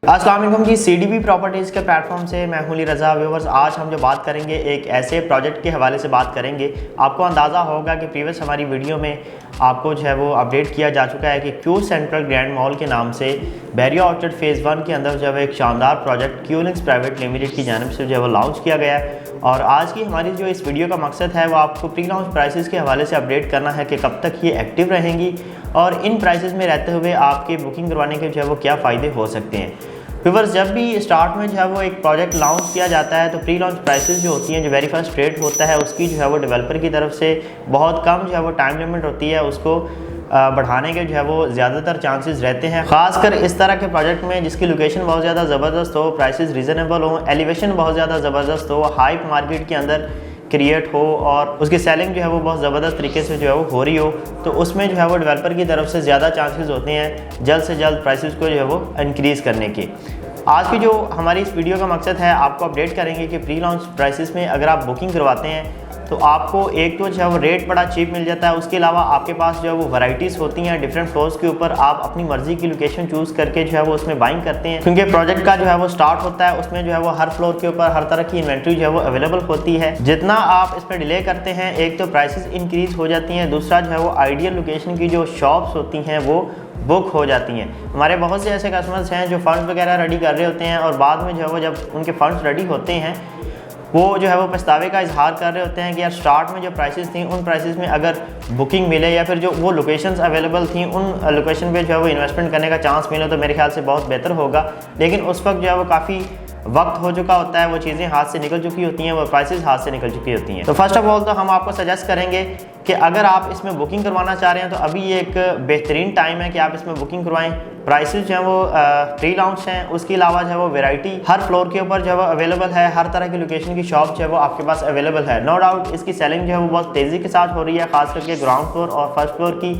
अस्सलाम वालेकुम जी, CDB properties के प्लेटफॉर्म से मैं हूं अली रज़ा। व्यूवर्स, आज हम जो बात करेंगे एक ऐसे प्रोजेक्ट के हवाले से बात करेंगे। आपको अंदाज़ा होगा कि प्रीवियस हमारी वीडियो में आपको जो है वो अपडेट किया जा चुका है कि क्यू सेंट्रल ग्रैंड मॉल के नाम से बहरिया ऑर्चर्ड फेज़ 1 के अंदर जो है एक शानदार project Q links private limited की जानिब से जो है वो लॉन्च किया गया है। और आज की हमारी जो इस वीडियो का मकसद है वो आपको प्री लॉन्च प्राइसेस के हवाले से अपडेट करना है कि कब तक ये एक्टिव रहेंगी और इन प्राइसेस में रहते हुए आपके बुकिंग करवाने के जो है वो क्या फ़ायदे हो सकते हैं। व्यूअर्स, जब भी स्टार्ट में जो है वो एक प्रोजेक्ट लॉन्च किया जाता है तो प्री लॉन्च प्राइसेस जो होती हैं, जो वेरी फर्स्ट रेट होता है उसकी जो है वो डेवलपर की तरफ से बहुत कम जो है वो टाइम लिमिट होती है, उसको बढ़ाने के जो है वो ज़्यादातर चांसेस रहते हैं। खासकर इस तरह के प्रोजेक्ट में जिसकी लोकेशन बहुत ज़्यादा ज़बरदस्त हो, प्राइसेस रीज़नेबल हो, एलिवेशन बहुत ज़्यादा ज़बरदस्त हो, हाइप मार्केट के अंदर क्रिएट हो और उसकी सेलिंग जो है वो बहुत ज़बरदस्त तरीके से जो है वो हो रही हो, तो उसमें जो है वो डेवलपर की तरफ से ज़्यादा चांसेस होते हैं जल्द से जल्द प्राइसेस को जो है वो इंक्रीज़ करने के। आज की जो हमारी इस वीडियो का मकसद है, आपको अपडेट करेंगे कि प्री लॉन्च प्राइसेस में अगर आप बुकिंग करवाते हैं तो आपको एक तो जो है वो रेट बड़ा चीप मिल जाता है, उसके अलावा आपके पास जो है वो वैराइटीज़ होती हैं डिफरेंट फ्लोर्स के ऊपर। आप अपनी मर्ज़ी की लोकेशन चूज़ करके जो है वो उसमें बाइंग करते हैं, क्योंकि प्रोजेक्ट का जो है वो स्टार्ट होता है उसमें जो है वो हर फ्लोर के ऊपर हर तरह की इन्वेंट्री जो है वो अवेलेबल होती है। जितना आप इसमें डिले करते हैं, एक तो प्राइसेस इंक्रीज़ हो जाती हैं, दूसरा जो है वो आइडियल लोकेशन की जो शॉप्स होती हैं वो बुक हो जाती हैं। हमारे बहुत से ऐसे कस्टमर्स हैं जो फ़ंड्स वगैरह रेडी कर रहे होते हैं और बाद में जो है वो जब उनके फ़ंड्स रेडी होते हैं वो जो है वो पछतावे का इजहार कर रहे होते हैं कि यार स्टार्ट में जो प्राइसेस थी उन प्राइसेस में अगर बुकिंग मिले या फिर जो वो लोकेशंस अवेलेबल थी उन लोकेशन पे जो है वो इन्वेस्टमेंट करने का चांस मिले तो मेरे ख्याल से बहुत बेहतर होगा। लेकिन उस वक्त जो है वो काफ़ी वक्त हो चुका होता है, वो चीज़ें हाथ से निकल चुकी होती हैं, वो प्राइसेस हाथ से निकल चुकी होती हैं। तो फर्स्ट ऑफ ऑल तो हम आपको सजेस्ट करेंगे कि अगर आप इसमें बुकिंग करवाना चाह रहे हैं तो अभी ये एक बेहतरीन टाइम है कि आप इसमें बुकिंग करवाएं। प्राइसेस जो है वो प्री लॉन्च हैं, उसके अलावा जो है वो वैरायटी हर फ्लोर के ऊपर जो है वो अवेलेबल है, हर तरह की लोकेशन की शॉप जो है वो आपके पास अवेलेबल है। नो डाउट इसकी सेलिंग जो है वो बहुत तेज़ी के साथ हो रही है, खास करके ग्राउंड फ्लोर और फर्स्ट फ्लोर की।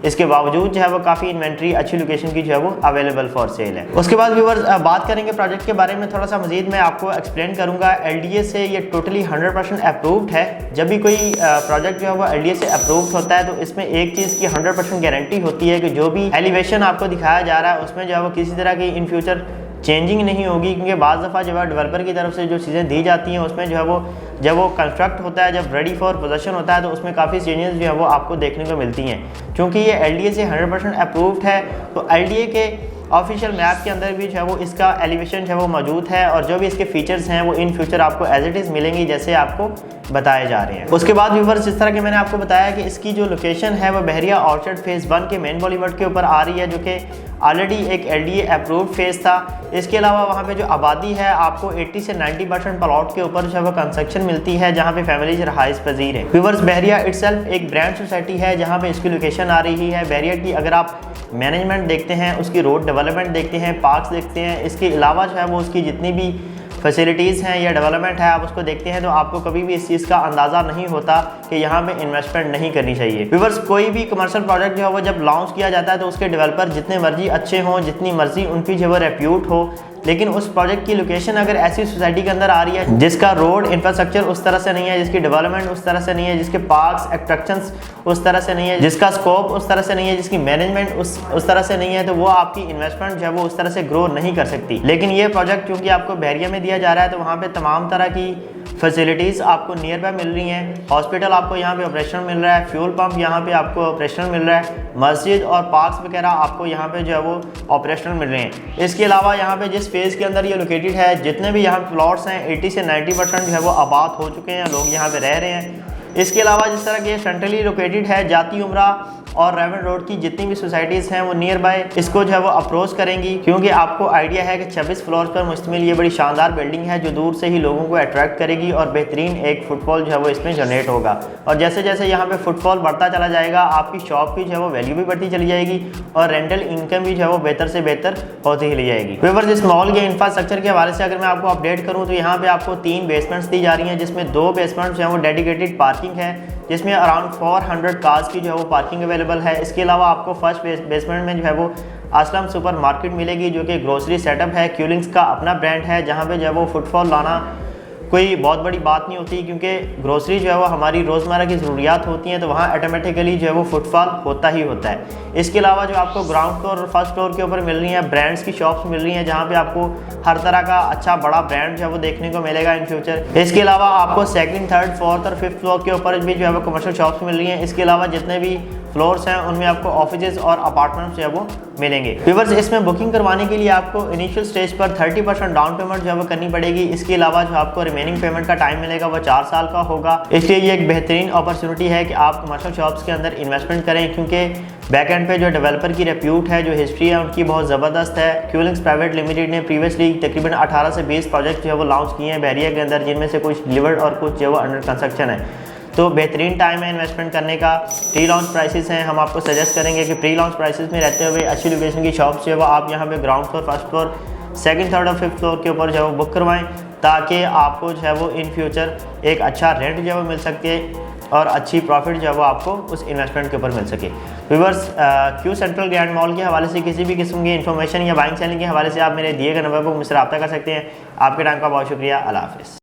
इसके बावजूद जो है वो काफ़ी इन्वेंट्री अच्छी लोकेशन की जो है वो अवेलेबल फॉर सेल है। उसके बाद व्यूअर्स, बात करेंगे प्रोजेक्ट के बारे में, थोड़ा सा मजीद मैं आपको एक्सप्लेन करूंगा। LDA से ये टोटली 100% अप्रूव्ड है। जब भी कोई प्रोजेक्ट जो है वो LDA से अप्रूव्ड होता है तो इसमें एक चीज़ की 100% गारंटी होती है कि जो भी एलिवेशन आपको दिखाया जा रहा है उसमें जो है वो किसी तरह की इन फ्यूचर चेंजिंग नहीं होगी, क्योंकि बाज़ दफ़ा जो है डेवलपर की तरफ से जो चीज़ें दी जाती हैं उसमें जो है वो जब वो कंस्ट्रक्ट होता है, जब रेडी फॉर पोजेशन होता है तो उसमें काफ़ी चेंजेस जो है वो आपको देखने को मिलती हैं। क्योंकि ये LDA से 100% अप्रूव्ड है तो LDA के ऑफिशियल मैप के अंदर भी जो है वो इसका एलिवेशन जो है वो मौजूद है और जो भी इसके फीचर्स हैं वो इन फ्यूचर आपको एज इट इज़ मिलेंगी जैसे आपको बताए जा रहे हैं। उसके बाद व्यूअर्स, जिस तरह के मैंने आपको बताया कि इसकी जो लोकेशन है वो बहरिया ऑर्चर्ड फेज़ 1 के मेन बॉलीवुड के ऊपर आ रही है, जो कि ऑलरेडी एक LDA अप्रूव्ड फेज़ था। इसके अलावा वहाँ पे जो आबादी है आपको 80 से 90% प्लॉट के ऊपर जो है वो कंस्ट्रक्शन मिलती है जहाँ पे फैमिलीज रहाइश पजीर है। व्यूअर्स, बहरिया इटसेल्फ एक ब्रांड सोसाइटी है जहाँ पे इसकी लोकेशन आ रही है। बहरिया की अगर आप मैनेजमेंट देखते हैं, उसकी रोड डेवलपमेंट देखते हैं, पार्क्स देखते हैं, इसके अलावा जो है वो उसकी जितनी भी फैसिलिटीज़ हैं या डेवलपमेंट है आप उसको देखते हैं तो आपको कभी भी इस चीज़ का अंदाज़ा नहीं होता कि यहाँ पे इन्वेस्टमेंट नहीं करनी चाहिए। व्यूअर्स, कोई भी कमर्शियल प्रोजेक्ट जो है वो जब लॉन्च किया जाता है तो उसके डेवलपर जितने मर्जी अच्छे हों, जितनी मर्जी उनकी जो है रेप्यूट हो, लेकिन उस प्रोजेक्ट की लोकेशन अगर ऐसी सोसाइटी के अंदर आ रही है जिसका रोड इंफ्रास्ट्रक्चर उस तरह से नहीं है, जिसकी डेवलपमेंट उस तरह से नहीं है, जिसके पार्क्स अट्रैक्शंस उस तरह से नहीं है, जिसका स्कोप उस तरह से नहीं है, जिसकी मैनेजमेंट उस तरह से नहीं है, तो वो आपकी इन्वेस्टमेंट जो है वो उस तरह से ग्रो नहीं कर सकती। लेकिन ये प्रोजेक्ट क्योंकि आपको बहरिया में दिया जा रहा है तो वहाँ पे तमाम तरह की फैसिलिटीज़ आपको नियर बाय मिल रही हैं। हॉस्पिटल आपको यहाँ पे ऑपरेशन मिल रहा है, फ्यूल पंप यहाँ पे आपको ऑपरेशनल मिल रहा है, मस्जिद और पार्क्स वगैरह आपको यहाँ पे जो है वो ऑपरेशनल मिल रहे हैं। इसके अलावा यहाँ पे जिस फेज़ के अंदर ये लोकेटेड है, जितने भी यहाँ प्लॉट्स हैं 80 से 90% जो है वो आबाद हो चुके हैं, लोग यहाँ पे रह रहे हैं। इसके अलावा जिस तरह के सेंट्रली लोकेटेड है, जाती उमरा और रेवन रोड की जितनी भी सोसाइटीज़ हैं वो नियर बाय इसको जो है वो अप्रोच करेंगी, क्योंकि आपको आइडिया है कि 26 फ्लोर्स पर मुश्तमिल ये बड़ी शानदार बिल्डिंग है जो दूर से ही लोगों को अट्रैक्ट करेगी और बेहतरीन एक फुटफॉल जो है वो इसमें जनरेट होगा। और जैसे जैसे यहाँ पे फुटफॉल बढ़ता चला जाएगा आपकी शॉप की जो है वो वैल्यू भी बढ़ती चली जाएगी और रेंटल इनकम भी जो है वो बेहतर से बेहतर होती चली जाएगी। व्यूअर्स, इस मॉल के इंफ्रास्ट्रक्चर के हवाले से अगर मैं आपको अपडेट करूँ तो यहाँ पे आपको 3 बेसमेंट्स दी जा रही हैं, जिसमें 2 बेसमेंट जो है वो डेडिकेटेड पार्किंग है, जिसमें अराउंड 400 कार्स की जो है वो पार्किंग अवेलेबल है। इसके अलावा आपको फर्स्ट बेसमेंट में जो है वो असलम सुपर मार्केट मिलेगी, जो कि ग्रोसरी सेटअप है। क्यू लिंक्स का अपना ब्रांड है, जहाँ पे जो है वो फुटफॉल लाना कोई बहुत बड़ी बात नहीं होती, क्योंकि ग्रोसरी जो है वो हमारी रोज़मर्रा की ज़रूरियात होती हैं, तो वहाँ ऑटोमेटिकली जो है वो फुटफॉल होता ही होता है। इसके अलावा जो आपको ग्राउंड फ्लोर और फर्स्ट फ्लोर के ऊपर मिल रही हैं ब्रांड्स की शॉप्स मिल रही हैं, जहाँ पे आपको हर तरह का अच्छा बड़ा ब्रांड जो है वो देखने को मिलेगा इन फ्यूचर। इसके अलावा आपको सेकंड, थर्ड, फोर्थ और फिफ्थ फ्लोर के ऊपर भी जो है वो कमर्शियल शॉप्स मिल रही हैं। इसके अलावा जितने भी फ्लोर्स हैं उनमें आपको ऑफिसेज और अपार्टमेंट्स जो है वो मिलेंगे। व्यूअर्स, इसमें बुकिंग करवाने के लिए आपको इनिशियल स्टेज पर 30% डाउन पेमेंट जो है वो करनी पड़ेगी। इसके अलावा जो आपको रिमेनिंग पेमेंट का टाइम मिलेगा वो 4 साल का होगा। इसलिए ये एक बेहतरीन अपॉर्चुनिटी है कि आप कमर्शियल शॉप्स के अंदर इन्वेस्टमेंट करें, क्योंकि बैक एंड पे जो डेवलपर की रेप्यूट है, जो हिस्ट्री है उनकी बहुत ज़बरदस्त है। क्यूलिंग्स प्राइवेट लिमिटेड ने प्रीवियसली तकरीबन 18 से 20 प्रोजेक्ट जो है वो लॉन्च किए हैं बहरिया के अंदर, जिनमें से कुछ डिलीवर्ड और कुछ जो है वो अंडर कंस्ट्रक्शन है। तो बेहतरीन टाइम है इन्वेस्टमेंट करने का। प्री लॉन्च प्राइसेस हैं, हम आपको सजेस्ट करेंगे कि प्री लॉन्च प्राइसेस में रहते हुए अच्छी लोकेशन की शॉप्स जो है वो आप यहाँ पे ground floor, first floor, second, third और फिफ्थ फ्लोर के ऊपर जो है वो बुक करवाएं, ताकि आपको जो है वो इन फ्यूचर एक अच्छा रेंट जो है वो मिल सके और अच्छी प्रॉफिट जो है वो आपको उस इन्वेस्टमेंट के ऊपर मिल सके। Viewers, Q central grand mall के हवाले से किसी भी किस्म की इन्फॉर्मेशन या बाइंग सेलिंग के हवाले से आप मेरे दिए गए नंबर पर मुझसे रब्ता कर सकते हैं। आपके टाइम का बहुत शुक्रिया। अल्लाह हाफ़िज़।